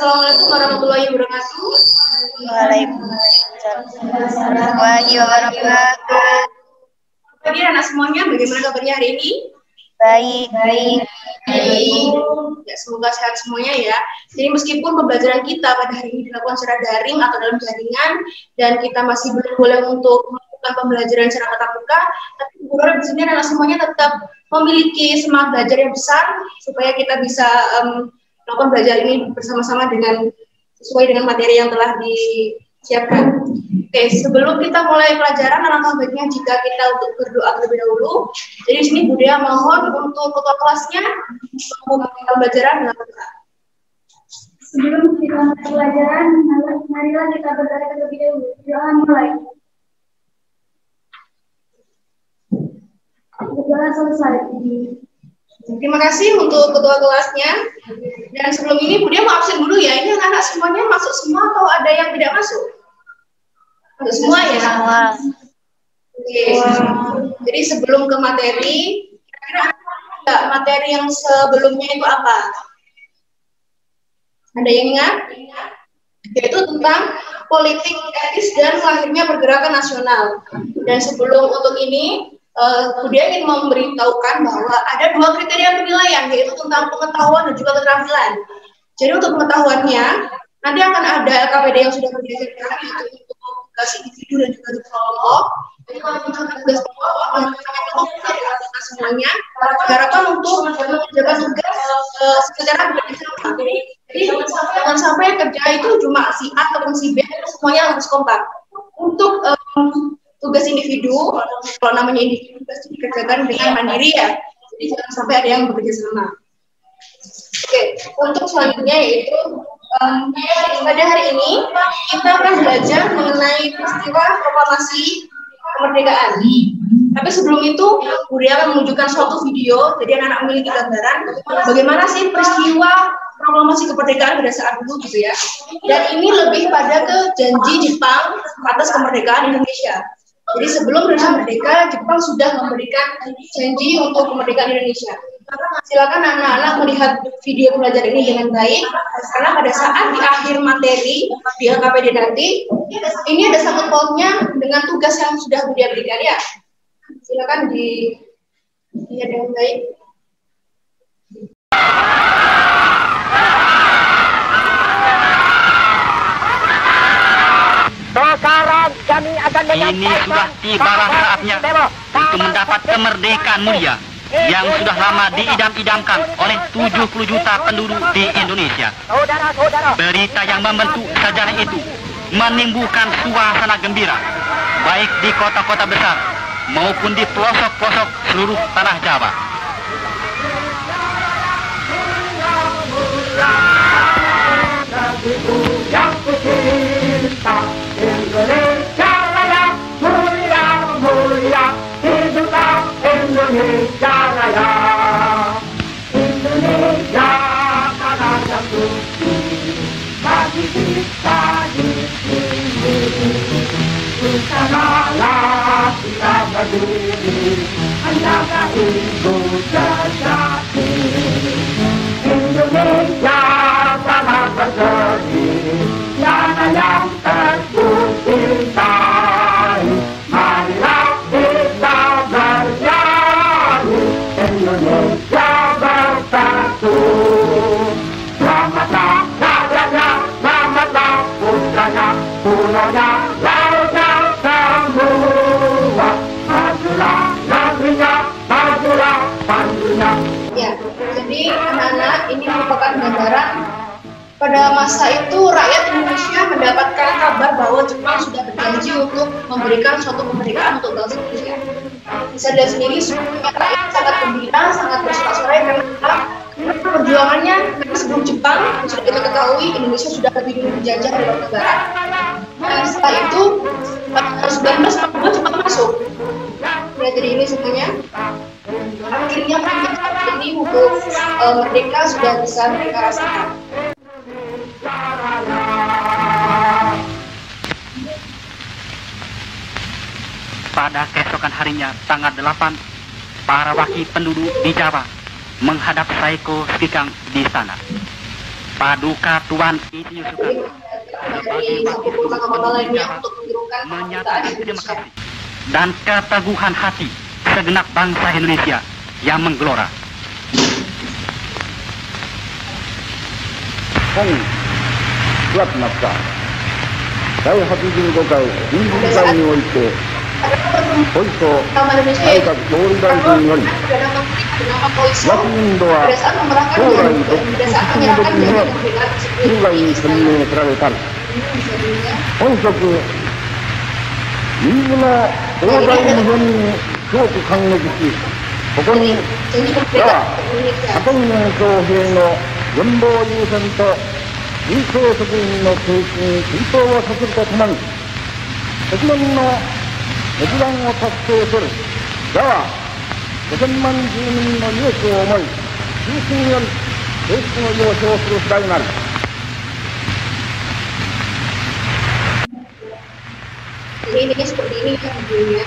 Assalamualaikum warahmatullahi wabarakatuh. Waalaikumsalam warahmatullahi wabarakatuh. Jadi anak semuanya, bagaimana kabarnya hari ini? Baik. Ya, semoga sehat semuanya ya. Jadi meskipun pembelajaran kita pada hari ini dilakukan secara daring atau dalam jaringan dan kita masih belum boleh untuk melakukan pembelajaran secara tatap muka, tapi Bu Nora di sini anak semuanya tetap memiliki semangat belajar yang besar supaya kita bisa melakukan belajar ini bersama-sama dengan sesuai dengan materi yang telah disiapkan. Oke, sebelum kita mulai pelajaran, alangkah baiknya jika kita untuk berdoa terlebih dahulu. Jadi di sini Bu Dea mohon untuk ketua kelasnya membuka pelajaran dengan berdoa. Sebelum kita mulai pelajaran, marilah kita berdoa terlebih dahulu. Doa mulai. Doa selesai. Terima kasih untuk ketua kelasnya. Dan sebelum ini Bu Dea mau absen dulu ya. Ini anak-anak semuanya masuk semua atau ada yang tidak masuk? Masuk semua ya. Oke. Jadi sebelum ke materi, kira-kira materi yang sebelumnya itu apa? Ada yang ingat? Yaitu tentang politik etis dan lahirnya pergerakan nasional. Dan sebelum untuk ini, Bu Dea ingin memberitahukan bahwa ada dua kriteria penilaian, yaitu tentang pengetahuan dan juga keterampilan. Jadi untuk pengetahuannya, nanti akan ada LKPD yang sudah berdasarkan, yaitu untuk tugas individu dan juga kelompok. Jadi kalau untuk tugas kelompok dari kita semuanya, diharapkan untuk mengerjakan tugas secara bersama. Jadi jangan sampai kerja itu cuma si A ataupun si B, semuanya harus kompak. Untuk tugas individu, kalau namanya individu pasti dikerjakan dengan mandiri ya. Jadi jangan sampai ada yang bekerja sama. Oke, untuk selanjutnya yaitu pada hari ini kita akan belajar mengenai peristiwa proklamasi kemerdekaan. Tapi sebelum itu, Bu Dea akan menunjukkan suatu video, jadi anak-anak memiliki gambaran bagaimana sih peristiwa proklamasi kemerdekaan pada saat dulu gitu ya. Dan ini lebih pada ke janji Jepang atas kemerdekaan Indonesia. Jadi sebelum Indonesia merdeka, Jepang sudah memberikan janji untuk kemerdekaan Indonesia. Silakan anak-anak melihat video pelajaran ini dengan baik, karena pada saat di akhir materi di LKPD nanti, ini ada sangkut pautnya dengan tugas yang sudah Bu Dea berikan ya. Silakan dilihat dengan baik. Sekarang kami akan ini sudah tibalah saatnya untuk mendapat kemerdekaan mulia yang sudah lama diidam-idamkan oleh 70 juta penduduk di Indonesia. Berita yang membentuk sejarah itu menimbulkan suasana gembira, baik di kota-kota besar maupun di pelosok-pelosok seluruh tanah Jawa. Indonesia Raya, mulia, mulia, hiduplah Indonesia Raya. Indonesia tanah yang suci, bagi kita di sini. Bersamalah kita berdiri, anaklah ibu sejati. Indonesia tanah berseri, tanah yang tercintai. Marilah kita bernyanyi, Indonesia bersatu. Selamatlah rajanya, selamatlah putranya, pulaunya, lautnya semua. Majulah negerinya, majulah pandunya. Ya, jadi anak-anak ini merupakan gambaran pada masa itu rakyat Indonesia mendapatkan kabar bahwa Jepang sudah berjanji untuk memberikan suatu kemerdekaan untuk bangsa Indonesia. Bisa dilihat sendiri, semua rakyat sangat gembira, sangat bersorak-sorai karena perjuangannya sebelum Jepang sudah kita ketahui Indonesia sudah lebih dulu dijajah oleh negara. Dan setelah itu tahun 1942 Jepang masuk. Ya, jadi ini semuanya akhirnya ini untuk merdeka sudah bisa mereka rasakan. Pada keesokan harinya, tanggal 8, para wakil penduduk di Jawa menghadap Saiko Sikang di sana. Paduka Tuan Insinyur Soekarno dari satu kota lainnya untuk menurunkan menyatakan demokrasi dan keteguhan hati segenap bangsa Indonesia yang menggelora. Surat naskah第85回臨時会において小磯内閣総理大臣より拉致運動は将来独立進む時には生涯に鮮明されたる本職新妻東西無辺に強く感激しここに我赤嶺将兵の現場優先と民生職員の精神に追悼をさせるとともに国民の決断を達成する我は5000万住民の勇気を思い中心より提出の要請をする次第なり。Ini seperti ini kan videonya.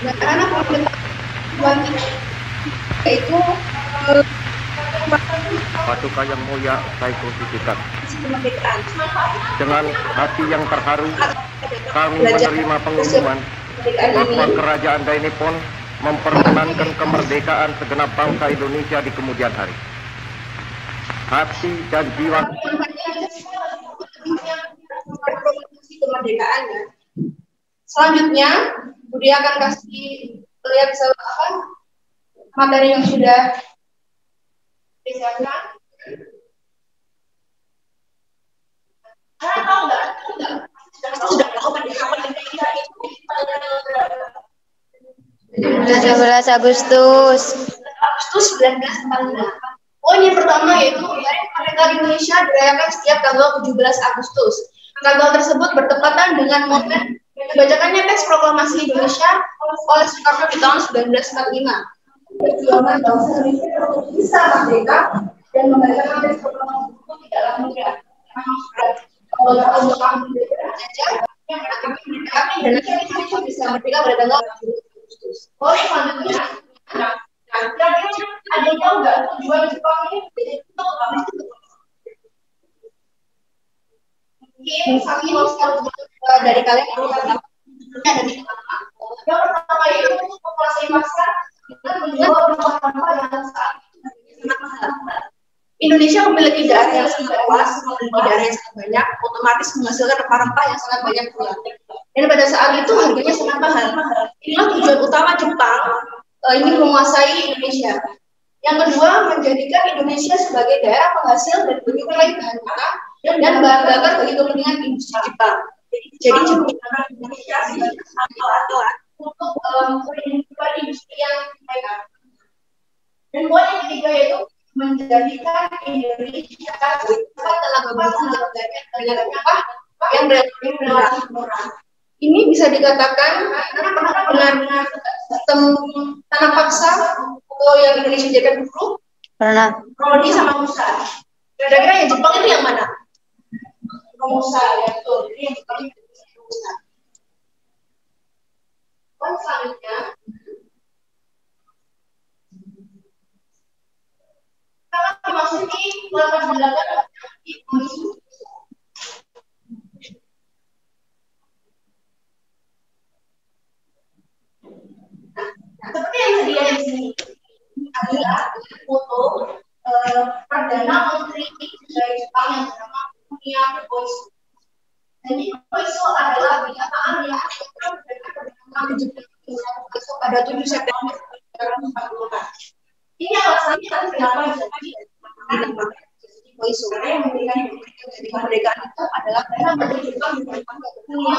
Nah, karena itu Paduka yang mulia Saiko Sidikat, dengan hati yang terharu kami menerima pengumuman bahwa kerajaan Dainipon memperkenankan kemerdekaan segenap bangsa Indonesia di kemudian hari. Hati dan jiwa kemerdekaannya. Selanjutnya, Budi akan kasih lihat materi yang sudah disiapkan. Tahu nggak? Sudah tahu kan 17 Agustus 1945. Poin yang pertama yaitu kemerdekaan Indonesia dirayakan setiap tanggal 17 Agustus. Tanggal tersebut bertepatan dengan momen dibacakannya teks proklamasi Indonesia oleh Soekarno di tahun 1945. Perjuangan bangsa Indonesia untuk bisa merdeka dan membacakan teks proklamasi itu tidaklah mudah. Kalau yang kami dan Indonesia bisa merdeka pada tanggal 17 Agustus. Poin selanjutnya, ada yang tahu nggak tujuan Jepang ini? Mungkin dari kalian ada di mana? Yang pertama itu populasi pasar kita menjual sampah yang sangat mahal. Indonesia memiliki daerah yang sangat luas, memiliki daerah yang sangat banyak, otomatis menghasilkan rempah-rempah yang sangat banyak pula. Dan pada saat itu harganya sangat mahal. Inilah tujuan utama Jepang ingin menguasai Indonesia. Yang kedua, menjadikan Indonesia sebagai daerah penghasil dan penyuplai bahan bakar dan bahan bakar bagi kepentingan industri Jepang. Jadi Jepang Indonesia sebagai alat untuk industri yang mereka. Dan poin yang ketiga yaitu menjadikan Indonesia sebagai tenaga kerja yang relatif murah. Ini bisa dikatakan dengan sistem tanam paksa atau yang Indonesia jadikan dulu. pernah Prodi sama Musa. Kira-kira yang Jepang itu yang mana? Musa ya betul. Jadi yang Jepang itu Musa. Poin selanjutnya. Kalau dimasuki latar belakang ibu. Seperti yang sedia di sini adalah foto Perdana Menteri dari Jepang yang bernama Fumio Koizumi. Jadi Koizumi adalah pernyataan yang pada 7 September 1945. Ini alasannya kenapa jadi Koizumi karena yang memberikan kemerdekaan itu adalah Perdana Menteri Jepang yang bernama Fumio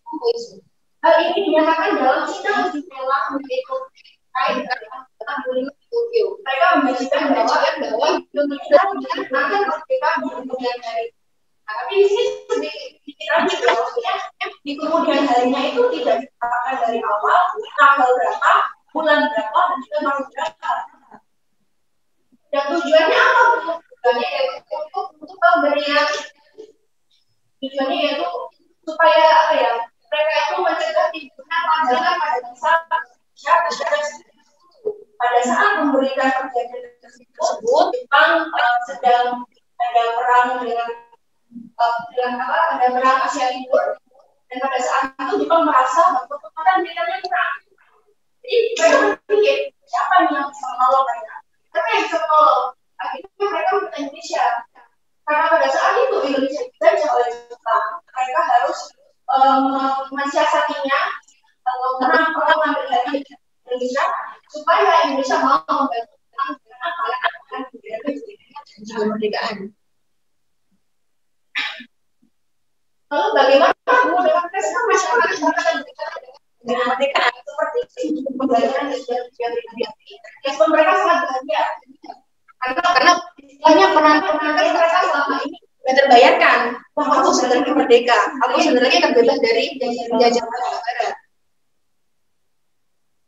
Koizumi. Hal ini dinyatakan dalam sidang di Jepang terkait dengan Tokyo. Mereka menyajikan bahwa Indonesia akan merdeka di kemudian hari. Tapi di sini dikira di kemudian harinya itu tidak dikatakan dari awal, tanggal berapa, bulan berapa, dan juga tahun berapa. Dan tujuannya apa? Tujuannya yaitu untuk pemberian. Tujuannya yaitu supaya apa ya? Mereka itu mencegah timbunan pelajaran pada bangsa Indonesia. pada saat memberikan perjanjian tersebut, Jepang sedang ada perang dengan ada perang Asia Timur, dan pada saat itu Jepang merasa bahwa kekuatan militernya kurang. Jadi mereka berpikir siapa yang bisa menolong mereka? Siapa yang bisa menolong? Akhirnya mereka minta Indonesia. Karena pada saat itu Indonesia dijajah oleh Jepang, mereka harus mensiasatinya mengambil dari Indonesia supaya Indonesia mau membantu Jepang dengan janji kemerdekaan. Lalu bagaimana dengan masyarakat dengan kemerdekaan seperti pembelajaran dan sebagainya? Respon mereka sangat bahagia karena istilahnya peran mereka selama ini sudah terbayarkan bahwa aku sebenarnya merdeka, aku sebenarnya terbebas dari penjajahan Barat.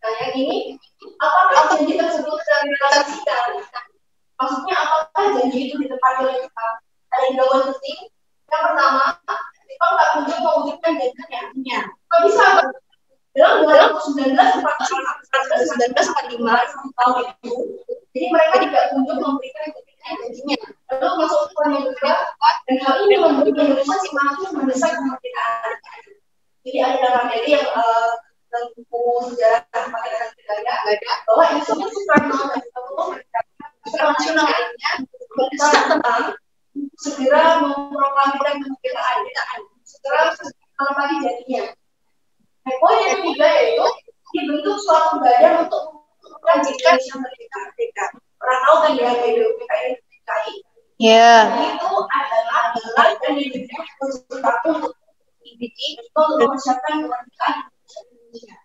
Nah, yang ini apakah janji tersebut direalisasikan? Maksudnya apakah janji itu ditepati oleh Jepang? Ada dua penting. Yang pertama, Jepang tak kunjung mewujudkan janjinya. Kok bisa? Dalam 1945 tahun itu, jadi mereka tidak kunjung memberikan janjinya. Lalu masuk ke tahun yang kedua, dan hal ini membuat Indonesia semakin mendesak kemerdekaan. Jadi ada materi yang tentang sejarah kemerdekaan negara bahwa instrumen Soekarno dan internasional lainnya mendesak tentang segera memproklamirkan kemerdekaan, segera menepati janjinya. Nah, poin yang ketiga yaitu dibentuk suatu badan untuk menjanjikan merdeka. Pernah tahu kan ya PKI? Ya. Itu adalah dan dibentuk untuk dibikin untuk mempersiapkan kemerdekaan Indonesia.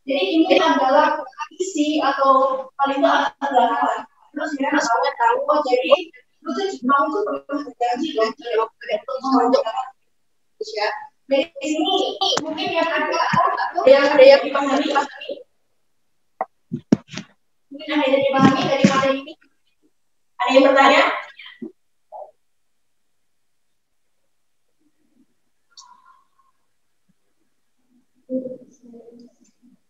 Jadi ini adalah isi atau paling tidak adalah terus kita harus tahu jadi itu Jepang itu pernah berjanji untuk Indonesia. Dari sini mungkin yang ada yang dipahami mungkin ada yang dipahami dari materi ini. Ada yang bertanya?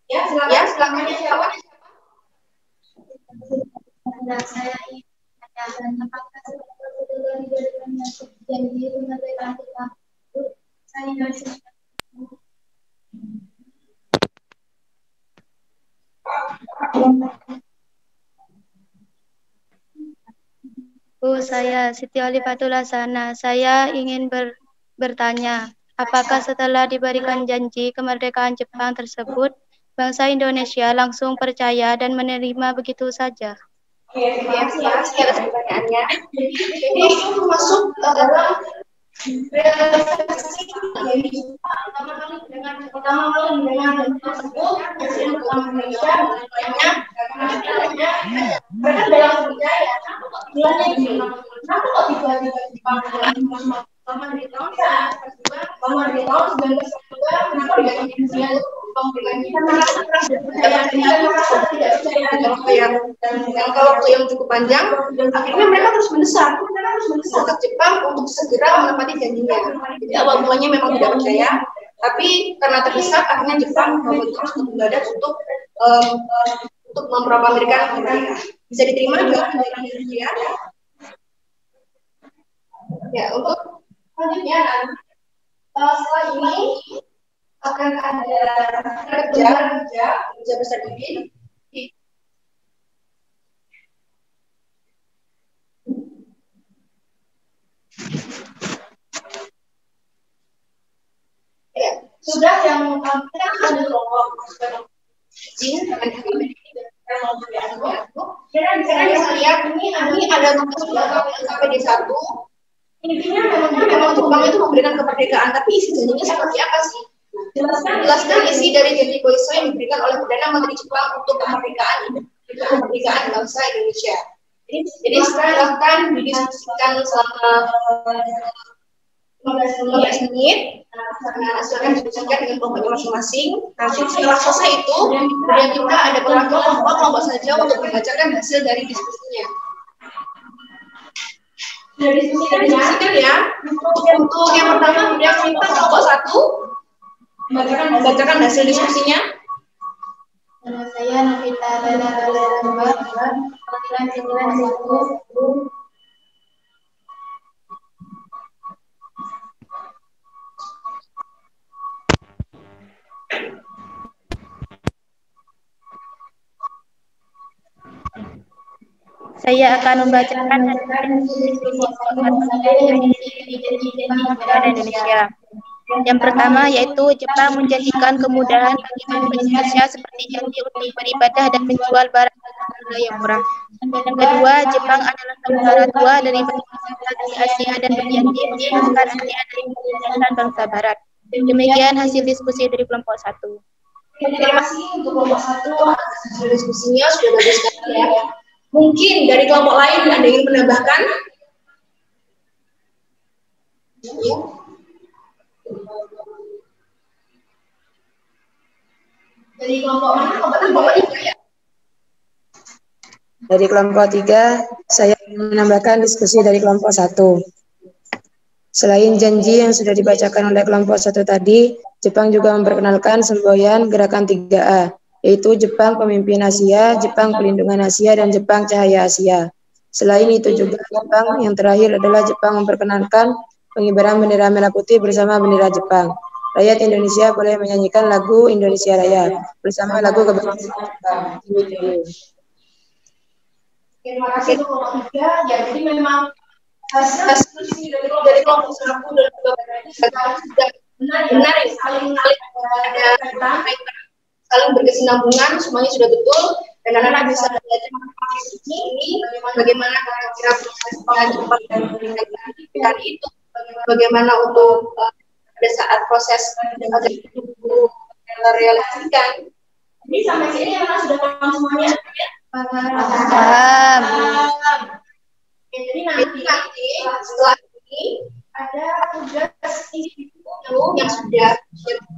Ya, silakan siapa? Saya ingin menanyakan apakah setelah janji kemerdekaan Jepang Saya Siti Olifatul Hasanah. Saya ingin bertanya, apakah setelah diberikan janji kemerdekaan Jepang tersebut, bangsa Indonesia langsung percaya dan menerima begitu saja? Terima kasih atas pertanyaannya. Jadi itu masuk dalam realisasi dari pertama kali dengan tersebut presiden Indonesia banyak karena mereka dalam percaya kenapa kok tiba-tiba Jepang bahwa di tahun 1992 kenapa tidak Indonesia jangka waktu yang cukup panjang, akhirnya mereka terus mendesak Jepang untuk segera menepati janjinya. Jadi awal mulanya memang tidak percaya, tapi karena terdesak, akhirnya Jepang terus mendadak untuk memproklamirkan kemerdekaan. Bisa diterima juga dari Indonesia. Ya, untuk selanjutnya, setelah ini akan ada kerja besar ini. Ya, sudah yang kita akan kelompok izin dengan kita bisa lihat ini ada tugas KPD 1. Intinya memang Jepang itu memberikan kemerdekaan, tapi isi janjinya seperti apa sih? Jelaskan isi dari janji Koiso yang diberikan oleh Perdana Menteri Jepang untuk kemerdekaan bangsa Indonesia. Jadi silahkan didiskusikan selama 15 menit. Silahkan didiskusikan dengan kelompoknya masing-masing. Nanti setelah selesai itu, kemudian kita ada kelompok saja untuk membacakan hasil dari diskusinya. Diskusikan ya. Untuk yang pertama, kemudian minta kelompok 1 membacakan hasil diskusinya. Nama saya Novita Lala Dua, panggilan kelompok 1. Saya akan membacakan hasil diskusi negara Indonesia. Yang pertama yaitu Jepang menjanjikan kemudahan bagi manusia Indonesia seperti janji untuk beribadah dan menjual barang yang murah. Yang kedua, Jepang adalah saudara tua dari bangsa di Asia dan berjanji menghilangkan Asia dari penindasan bangsa Barat. Demikian hasil diskusi dari kelompok 1. Terima kasih untuk kelompok 1 atas hasil diskusinya, sudah bagus sekali ya. Mungkin dari kelompok lain ada yang menambahkan? Ya. Dari kelompok mana? Kelompok 3 ya? Dari kelompok 3, saya menambahkan diskusi dari kelompok 1. Selain janji yang sudah dibacakan oleh kelompok 1 tadi, Jepang juga memperkenalkan semboyan gerakan 3A, yaitu Jepang Pemimpin Asia, Jepang Pelindungan Asia, dan Jepang Cahaya Asia. Selain itu juga Jepang yang terakhir adalah Jepang memperkenalkan pengibaran bendera merah putih bersama bendera Jepang. Rakyat Indonesia boleh menyanyikan lagu Indonesia Raya bersama lagu kebangsaan Jepang. Terima kasih untuk kelompok 3. Ya, jadi memang hasil diskusi dari kelompok 1 dan juga benar ya, saling ada saling berkesinambungan, semuanya sudah betul, dan anak-anak bisa belajar ini bagaimana kira-kira dan itu bagaimana untuk pada saat proses realisasikan. Ini sampai sini anak sudah paham semuanya ya? Paham. Jadi nanti setelah ini ada tugas individu yang sudah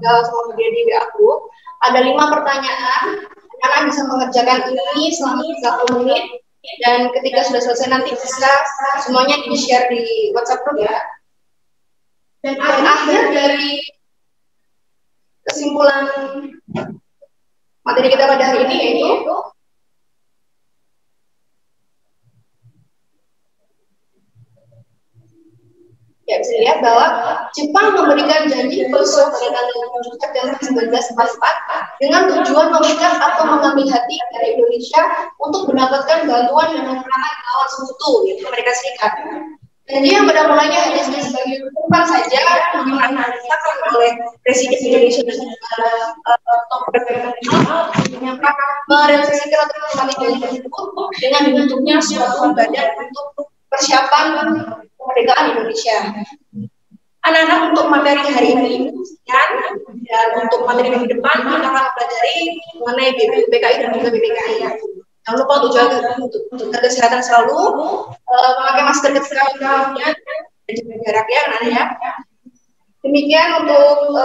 sama di WA group. Ada 5 pertanyaan. Anak bisa mengerjakan ini selama 30 menit. Dan ketika sudah selesai nanti bisa semuanya di-share di WhatsApp group ya. Dan akhir dari kesimpulan materi kita pada hari ini yaitu ya, bisa lihat bahwa Jepang memberikan janji besok pada tanggal 7 September 1944 dengan tujuan memikat atau mengambil hati dari Indonesia untuk mendapatkan bantuan dan peperangan melawan Sekutu, yaitu Amerika Serikat. Janji yang pada mulanya hanya sebagai ucapan saja, yang dikatakan oleh Presiden Indonesia dan tokoh internasional merealisasikan atau mengambil janji tersebut dengan dibentuknya suatu badan untuk persiapan kemerdekaan Indonesia. Anak-anak untuk materi hari ini dan untuk materi minggu depan kita akan mempelajari mengenai BPUPKI dan juga BPKI. Jangan lupa untuk jaga kesehatan selalu, memakai masker ketika dan juga jarak ya anak-anak ya. Demikian untuk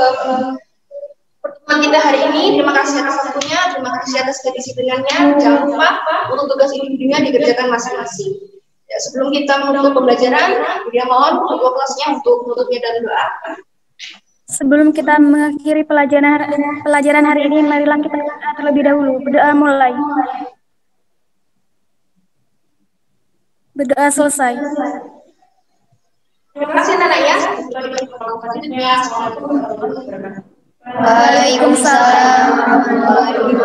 pertemuan kita hari ini. Terima kasih atas waktunya, terima kasih atas kedisiplinannya. Jangan lupa untuk tugas individunya dikerjakan masing-masing. Ya, sebelum kita menutup pembelajaran, dia mohon ketua kelasnya untuk menutupnya dan doa. Sebelum kita mengakhiri pelajaran hari ini, marilah kita berdoa terlebih dahulu. Berdoa mulai. Berdoa selesai. Terima kasih anak ya. Waalaikumsalam warahmatullahi wabarakatuh.